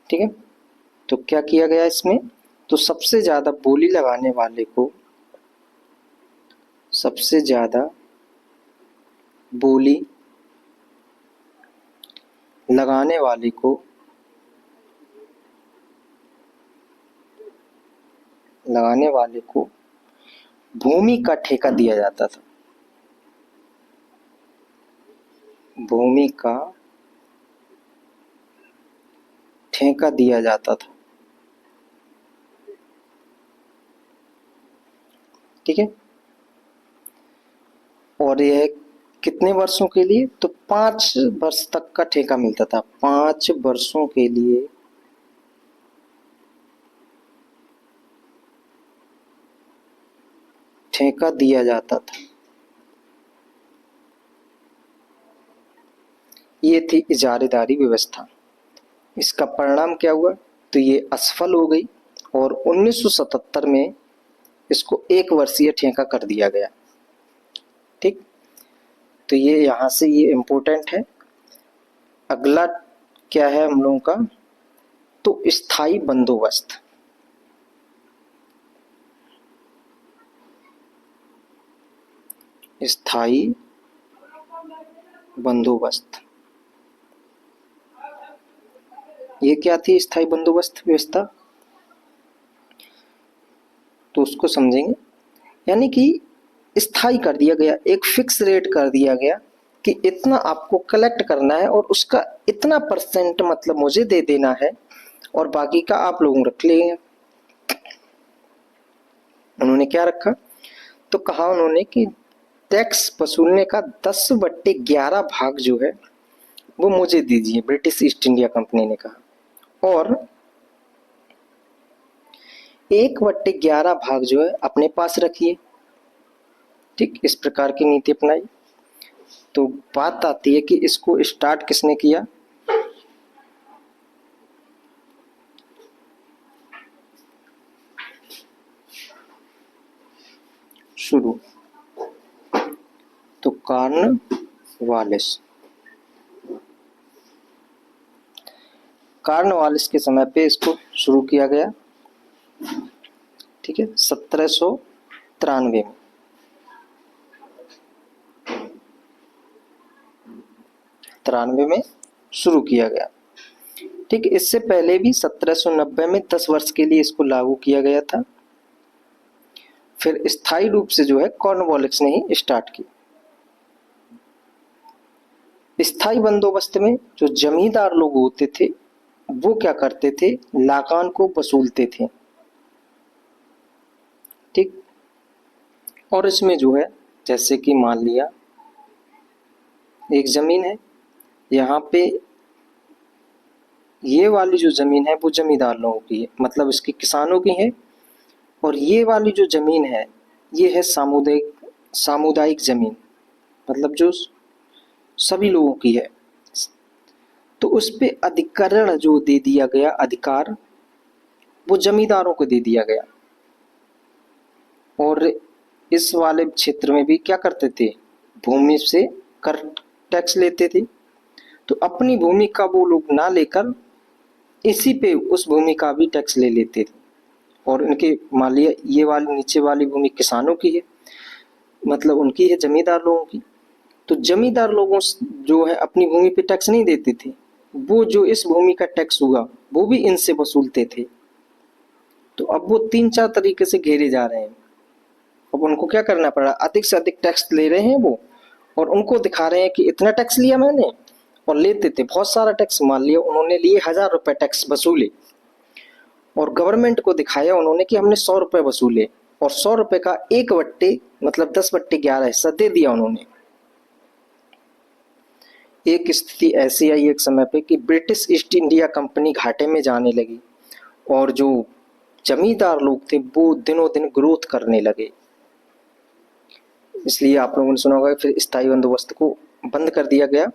ठीक है, तो क्या किया गया इसमें, तो सबसे ज्यादा बोली लगाने वाले को, सबसे ज्यादा बोली लगाने वाले को भूमि का ठेका दिया जाता था। भूमि का ठेका दिया जाता था। ठीक है, और यह कितने वर्षों के लिए, तो 5 वर्ष तक का ठेका मिलता था। 5 वर्षों के लिए ठेका दिया जाता था। ये थी इजारेदारी व्यवस्था। इसका परिणाम क्या हुआ, तो ये असफल हो गई और 1977 में इसको 1 वर्षीय ठेका कर दिया गया। ठीक, तो ये यहां से ये इम्पोर्टेंट है। अगला क्या है हम लोगों का, तो स्थायी बंदोबस्त। स्थायी बंदोबस्त, ये क्या थी स्थायी बंदोबस्त व्यवस्था, तो उसको समझेंगे। यानी कि स्थायी कर दिया गया, एक फिक्स रेट कर दिया गया कि इतना आपको कलेक्ट करना है और उसका इतना % मतलब मुझे दे देना है और बाकी का आप लोग रख लेंगे। उन्होंने क्या रखा, तो कहा उन्होंने कि टैक्स वसूलने का 10/11 भाग जो है वो मुझे दीजिए, ब्रिटिश ईस्ट इंडिया कंपनी ने कहा, और 1/11 भाग जो है अपने पास रखिए। ठीक, इस प्रकार की नीति अपनाई। तो बात आती है कि इसको स्टार्ट किसने किया, शुरू, तो कॉर्नवालिस के समय पे इसको शुरू किया गया। ठीक है, 1793 में। शुरू किया गया। ठीक, इससे पहले भी 1790 में 10 वर्ष के लिए इसको लागू किया गया था। फिर स्थायी रूप से जो है कॉर्नवालिस ने ही स्टार्ट की। स्थायी बंदोबस्त में जो जमींदार लोग होते थे वो क्या करते थे, लागान को वसूलते थे। ठीक, और इसमें जो है जैसे कि मान लिया एक जमीन है, यहाँ पे ये वाली जो जमीन है वो जमींदार लोगों की है, मतलब इसकी किसानों की है, और ये वाली जो जमीन है ये है सामुदायिक जमीन, मतलब जो सभी लोगों की है। तो उस पे अधिकरण जो दे दिया गया, अधिकार, वो जमींदारों को दे दिया गया। और इस वाले क्षेत्र में भी क्या करते थे, भूमि से कर टैक्स लेते थे। तो अपनी भूमि का वो लोग ना लेकर इसी पे उस भूमि का भी टैक्स ले लेते थे। और इनके मान लिया ये वाली नीचे वाली भूमि किसानों की है, मतलब उनकी है, जमींदार लोगों की। तो जमींदार लोगों जो है अपनी भूमि पे टैक्स नहीं देते थे, वो जो इस भूमि का टैक्स हुआ वो भी इनसे वसूलते थे। तो अब वो 3-4 तरीके से घेरे जा रहे हैं। अब उनको क्या करना पड़ा, अधिक से अधिक टैक्स ले रहे हैं वो, और उनको दिखा रहे हैं कि इतना टैक्स लिया मैंने, और लेते थे बहुत सारा टैक्स। मान लिया उन्होंने लिए 1000 रुपए टैक्स वसूले, और गवर्नमेंट को दिखाया उन्होंने कि हमने 100 रुपए वसूले, और 100 रुपए का 1 मतलब 10/11 हिस्सा दे दिया उन्होंने। एक स्थिति ऐसी आई एक समय पे कि ब्रिटिश ईस्ट इंडिया कंपनी घाटे में जाने लगी, और जो जमींदार लोग थे वो दिनों दिन ग्रोथ करने लगे। इसलिए आप लोगों ने सुना होगा फिर स्थायी बंदोबस्त को बंद कर दिया गया।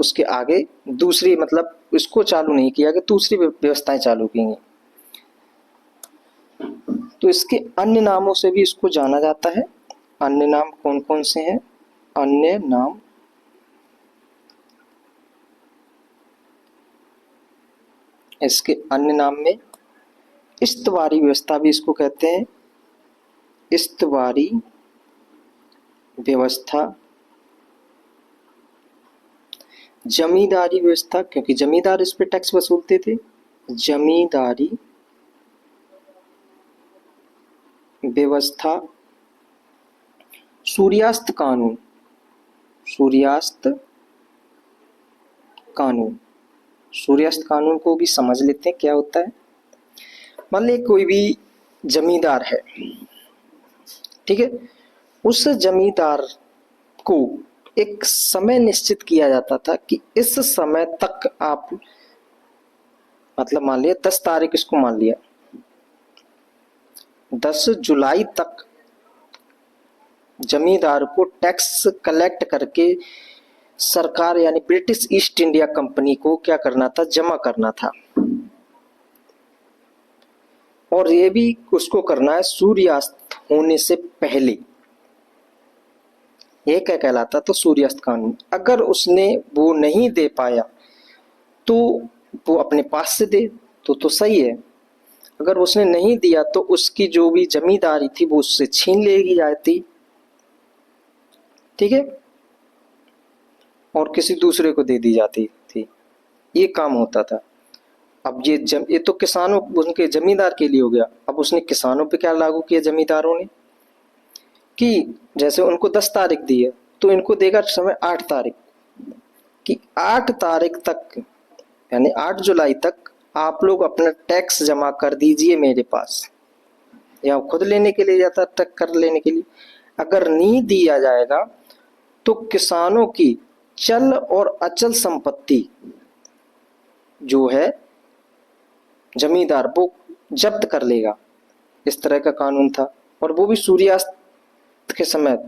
उसके आगे दूसरी, मतलब इसको चालू नहीं किया गया, दूसरी व्यवस्थाएं चालू की गई। तो इसके अन्य नामों से भी इसको जाना जाता है। अन्य नाम कौन कौन से हैं? अन्य नाम इसके अन्य नाम में इस्तवारी व्यवस्था भी इसको कहते हैं। इस्तवारी व्यवस्था, जमींदारी व्यवस्था, क्योंकि जमींदार इस पे टैक्स वसूलते थे। जमींदारी व्यवस्था, सूर्यास्त कानून, सूर्यास्त कानून। सूर्यास्त कानून को भी समझ लेते हैं क्या होता है। मान लीजिए कोई भी जमींदार है, ठीक है, उस जमींदार को एक समय निश्चित किया जाता था कि इस समय तक आप, मतलब मान लिया 10 तारीख, इसको मान लिया 10 जुलाई तक जमींदार को टैक्स कलेक्ट करके सरकार यानी ब्रिटिश ईस्ट इंडिया कंपनी को क्या करना था? जमा करना था। और ये भी उसको करना है सूर्यास्त होने से पहले। ये क्या कहलाता? तो सूर्यास्त कानून। अगर उसने वो नहीं दे पाया तो वो अपने पास से दे तो सही है। अगर उसने नहीं दिया तो उसकी जो भी जमींदारी थी वो उससे छीन लेगी जाती, ठीक है, और किसी दूसरे को दे दी जाती थी। ये काम होता था। अब ये तो किसानों, उनके जमींदार के लिए हो गया। अब उसने किसानों पे क्या लागू किया जमींदारों ने कि जैसे उनको 10 तारीख दी है तो इनको देगा समय 8 तारीख कि 8 तारीख तक यानी 8 जुलाई तक आप लोग अपना टैक्स जमा कर दीजिए मेरे पास, या खुद लेने के लिए जाता टैक्स कर लेने के लिए। अगर नहीं दिया जाएगा तो किसानों की चल और अचल संपत्ति जो है जमींदार वो जब्त कर लेगा। इस तरह का कानून था, और वो भी सूर्यास्त के समय,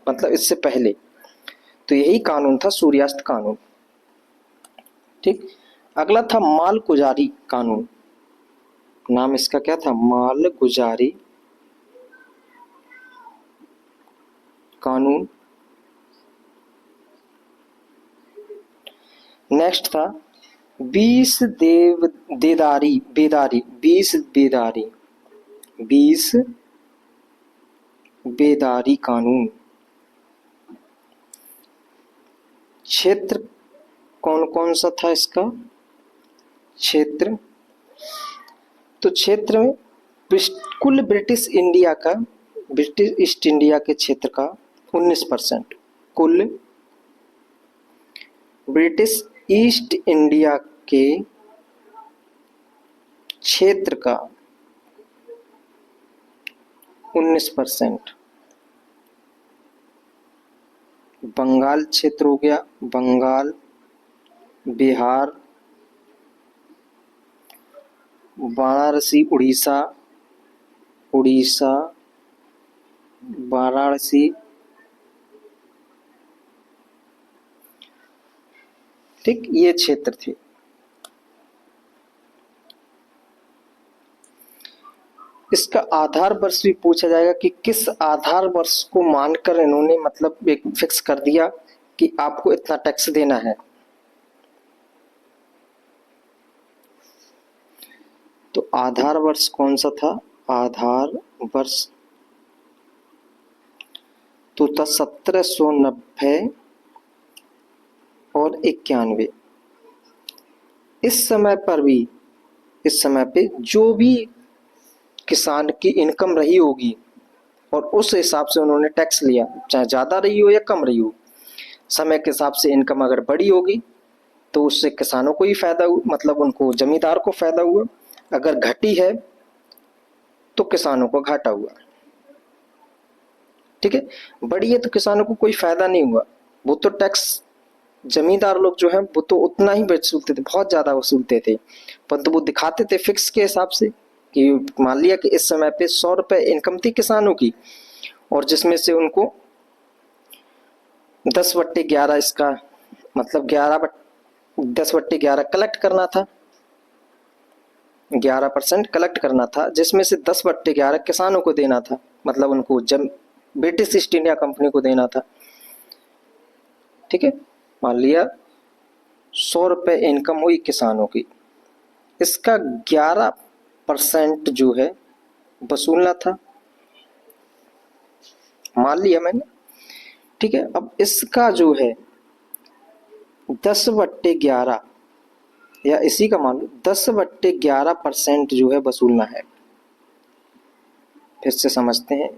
मतलब इससे पहले। तो यही कानून था सूर्यास्त कानून, ठीक। अगला था मालगुजारी कानून। नाम इसका क्या था? मालगुजारी कानून। नेक्स्ट था 20 देदारी बेदारी 20 बेदारी 20 बेदारी कानून। क्षेत्र कौन कौन सा था इसका? क्षेत्र, तो क्षेत्र में कुल ब्रिटिश इंडिया का, ब्रिटिश ईस्ट इंडिया के क्षेत्र का 19%, कुल ब्रिटिश ईस्ट इंडिया के क्षेत्र का 19%। बंगाल क्षेत्र हो गया, बंगाल, बिहार, वाराणसी उड़ीसा, उड़ीसा, वाराणसी, ठीक, ये क्षेत्र थे। इसका आधार वर्ष भी पूछा जाएगा कि किस आधार वर्ष को मानकर इन्होंने मतलब एक फिक्स कर दिया कि आपको इतना टैक्स देना है। तो आधार वर्ष कौन सा था? आधार वर्ष तो था 1790 और 91। इस समय पर भी, इस समय पे जो भी किसान की इनकम रही होगी और उस हिसाब से उन्होंने टैक्स लिया, चाहे ज़्यादा रही हो या कम रही हो। समय के हिसाब से इनकम अगर बड़ी होगी तो उससे किसानों को ही फायदा हुआ, मतलब उनको जमींदार को फायदा हुआ। अगर घटी है तो किसानों को घाटा हुआ, ठीक है। बड़ी है तो किसानों को कोई फायदा नहीं हुआ। वो तो टैक्स जमींदार लोग जो हैं वो तो उतना ही वसूलते थे, बहुत ज्यादा वसूलते थे, परंतु वो दिखाते थे फिक्स के हिसाब से कि मान लिया कि इस समय पे 100 रुपए इनकम थी किसानों की, और जिसमें से उनको 10/11 इसका मतलब 10/11 कलेक्ट करना था। 11% कलेक्ट करना था, जिसमें से 10/11 किसानों को देना था, मतलब उनको ब्रिटिश ईस्ट इंडिया कंपनी को देना था। ठीक है, मान लिया 100 रुपए इनकम हुई किसानों की, इसका 11% जो है वसूलना था, मान लिया मैंने। ठीक है, अब इसका जो है 10/11 या इसी का मान लो 10/11% जो है वसूलना है। फिर से समझते हैं,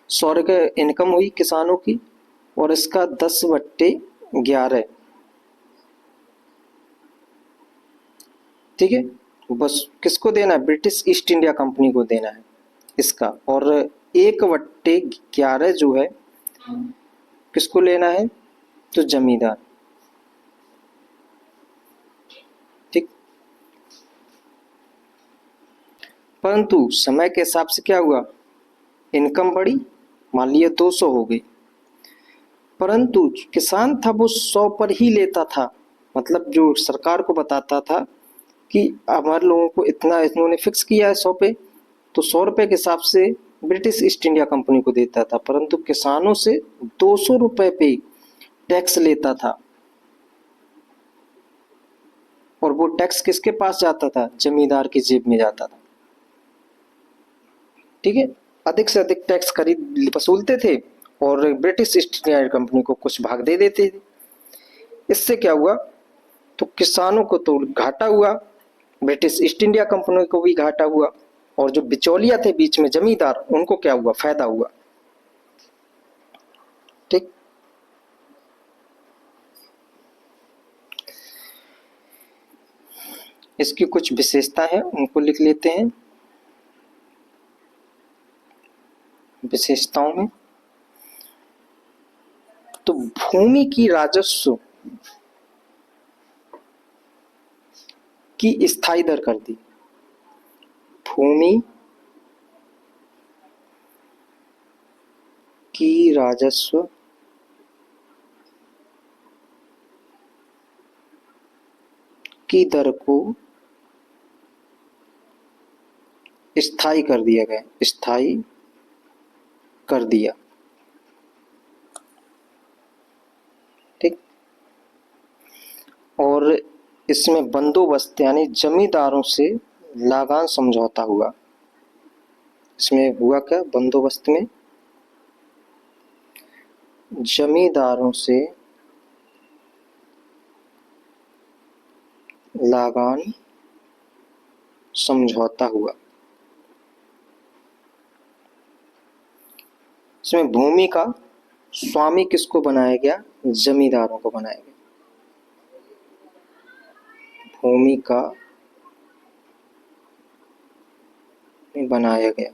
100 रुपये इनकम हुई किसानों की और इसका 10/11, ठीक है, बस किसको देना है? ब्रिटिश ईस्ट इंडिया कंपनी को देना है इसका। और 1/11 जो है किसको लेना है? तो जमींदार। ठीक, परंतु समय के हिसाब से क्या हुआ, इनकम बढ़ी, मान लिया 200 हो गई, परंतु किसान था वो 100 पर ही लेता था, मतलब जो सरकार को बताता था कि हमारे लोगों को इतना इन्होंने फिक्स किया है 100 पे, तो 100 रुपए के हिसाब से ब्रिटिश ईस्ट इंडिया कंपनी को देता था, परंतु किसानों से 200 रुपए पे टैक्स लेता था। और वो टैक्स किसके पास जाता था? जमींदार की जेब में जाता था। ठीक है, अधिक से अधिक टैक्स खरीद वसूलते थे और ब्रिटिश ईस्ट इंडिया कंपनी को कुछ भाग दे देते थे। इससे क्या हुआ, तो किसानों को तो घाटा हुआ, ब्रिटिश ईस्ट इंडिया कंपनी को भी घाटा हुआ, और जो बिचौलिया थे बीच में जमींदार, उनको क्या हुआ? फायदा हुआ। ठीक, इसकी कुछ विशेषता है, उनको लिख लेते हैं। विशेषताओं में तो भूमि की राजस्व की स्थायी दर कर दी। भूमि की राजस्व की दर को स्थायी कर दिया गया, स्थायी कर दिया। ठीक, और इसमें बंदोबस्त यानी जमींदारों से लागान समझौता हुआ। इसमें हुआ क्या? बंदोबस्त में जमींदारों से लागान समझौता हुआ। इसमें भूमि का स्वामी किसको बनाया गया? जमींदारों को बनाया गया। भूमि का बनाया गया।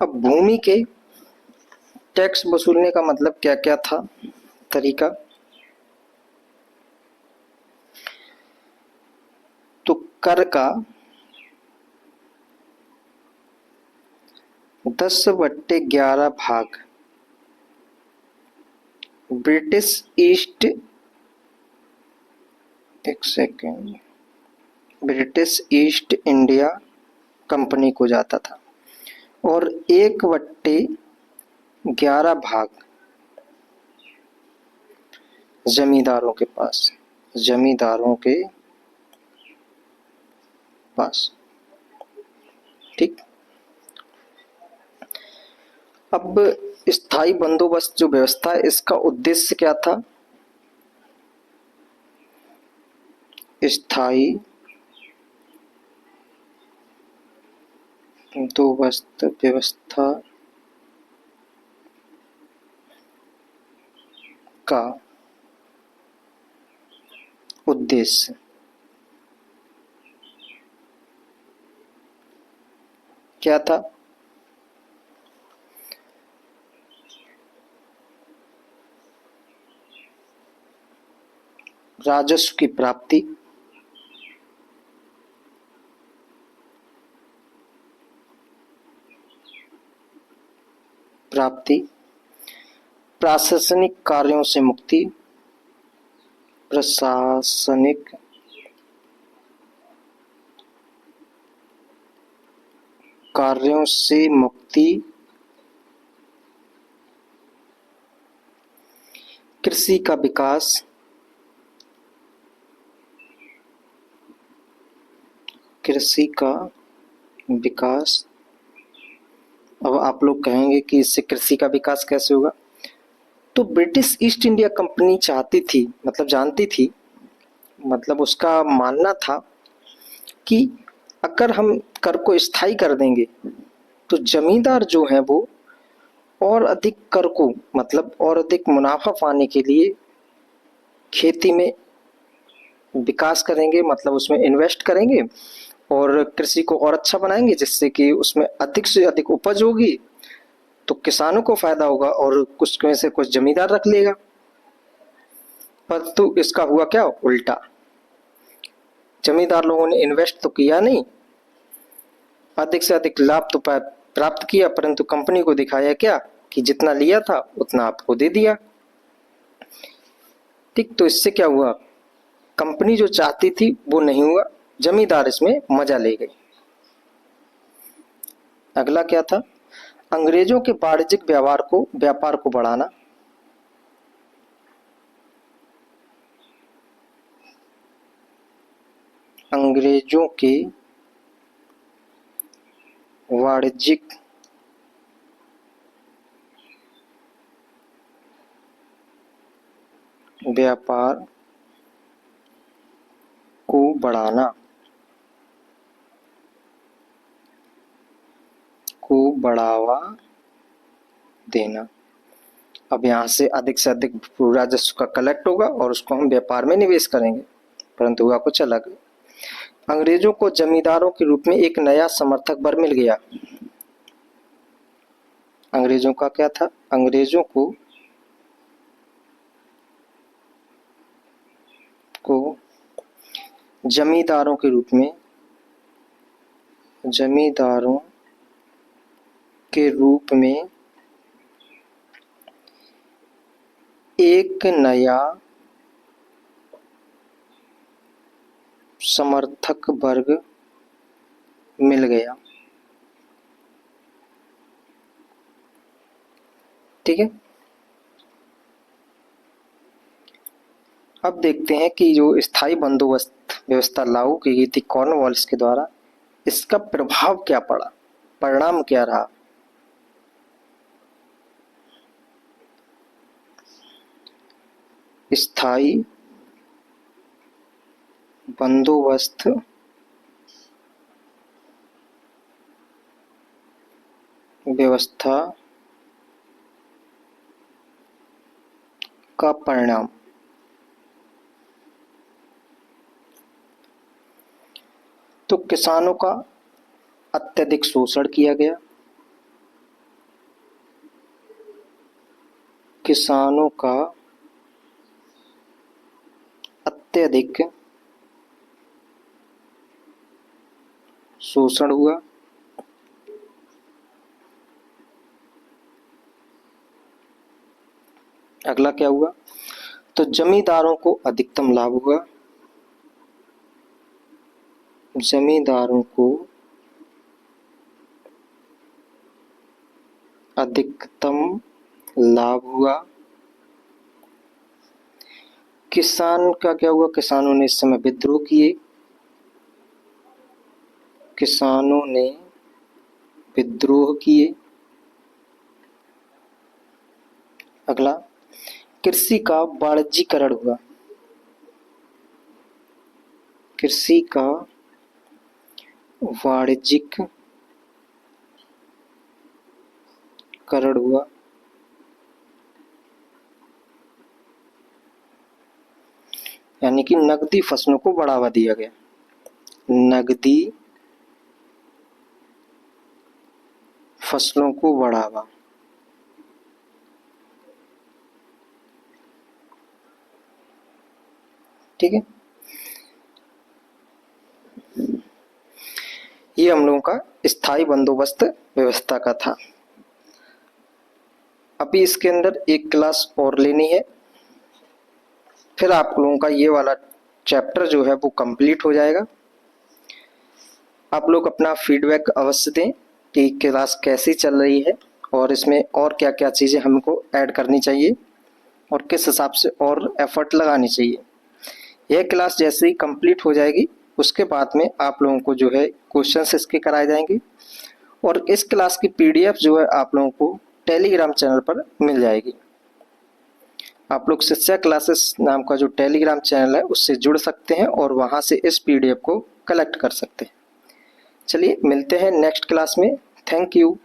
अब भूमि के टैक्स वसूलने का मतलब क्या क्या था तरीका? तो कर का 10/11 भाग ब्रिटिश ईस्ट, एक second, British east India company को जाता था और 1/11 भाग जमींदारों के पास, जमींदारों के पास। ठीक, अब स्थायी बंदोबस्त जो व्यवस्था है, इसका उद्देश्य क्या था? स्थायी बंदोबस्त व्यवस्था का उद्देश्य क्या था? राजस्व की प्राप्ति, प्रशासनिक कार्यों से मुक्ति, प्रशासनिक कार्यों से मुक्ति, कृषि का विकास, कृषि का विकास। अब आप लोग कहेंगे कि इससे कृषि का विकास कैसे होगा? तो ब्रिटिश ईस्ट इंडिया कंपनी चाहती थी, मतलब जानती थी, मतलब उसका मानना था कि अगर हम कर को स्थायी कर देंगे तो जमींदार जो हैं वो और अधिक कर को, मतलब और अधिक मुनाफा पाने के लिए खेती में विकास करेंगे, मतलब उसमें इन्वेस्ट करेंगे और कृषि को और अच्छा बनाएंगे, जिससे कि उसमें अधिक से अधिक उपज होगी तो किसानों को फायदा होगा और कुछ में से कुछ जमींदार रख लेगा। परंतु इसका हुआ क्या? उल्टा। जमींदार लोगों ने इन्वेस्ट तो किया नहीं, अधिक से अधिक लाभ तो प्राप्त किया, परंतु कंपनी को दिखाया क्या कि जितना लिया था उतना आपको दे दिया। ठीक, तो इससे क्या हुआ? कंपनी जो चाहती थी वो नहीं हुआ, जमींदार इसमें मजा ले गए। अगला क्या था? अंग्रेजों के वाणिज्यिक व्यापार को बढ़ाना। अंग्रेजों के वाणिज्यिक व्यापार को बढ़ाना, को बढ़ावा देना। अब यहाँ से अधिक राजस्व का कलेक्ट होगा और उसको हम व्यापार में निवेश करेंगे, परंतु हुआ कुछ अलग। अंग्रेजों को जमींदारों के रूप में एक नया समर्थक वर्ग मिल गया। अंग्रेजों का क्या था? अंग्रेजों को जमींदारों के रूप में एक नया समर्थक वर्ग मिल गया। ठीक है, अब देखते हैं कि जो स्थायी बंदोबस्त व्यवस्था लागू की गई थी कॉर्नवालिस के द्वारा, इसका प्रभाव क्या पड़ा, परिणाम क्या रहा। स्थायी बंदोबस्त व्यवस्था का परिणाम। तो किसानों का अत्यधिक शोषण किया गया, किसानों का अत्यधिक शोषण हुआ, अगला क्या हुआ? तो जमींदारों को अधिकतम लाभ हुआ, जमींदारों को अधिकतम लाभ हुआ। किसान का क्या हुआ? किसानों ने इस समय विद्रोह किए, किसानों ने विद्रोह किए। अगला, कृषि का वाणिज्यीकरण हुआ, कृषि का वाणिज्यिकरण हुआ। यानी कि नकदी फसलों को बढ़ावा दिया गया, नकदी फसलों को बढ़ावा। ठीक है, ये हम लोगों का स्थायी बंदोबस्त व्यवस्था का था। अभी इसके अंदर एक क्लास और लेनी है, फिर आप लोगों का ये वाला चैप्टर जो है वो कंप्लीट हो जाएगा। आप लोग अपना फीडबैक अवश्य दें कि क्लास कैसी चल रही है और इसमें और क्या क्या चीज़ें हमको ऐड करनी चाहिए और किस हिसाब से और एफर्ट लगानी चाहिए। यह क्लास जैसे ही कंप्लीट हो जाएगी उसके बाद में आप लोगों को जो है क्वेश्चंस इसके कराए जाएंगे और इस क्लास की पीडीएफ जो है आप लोगों को टेलीग्राम चैनल पर मिल जाएगी। आप लोग शिक्षा क्लासेस नाम का जो टेलीग्राम चैनल है उससे जुड़ सकते हैं और वहां से इस पीडीएफ को कलेक्ट कर सकते हैं। चलिए मिलते हैं नेक्स्ट क्लास में। Thank you.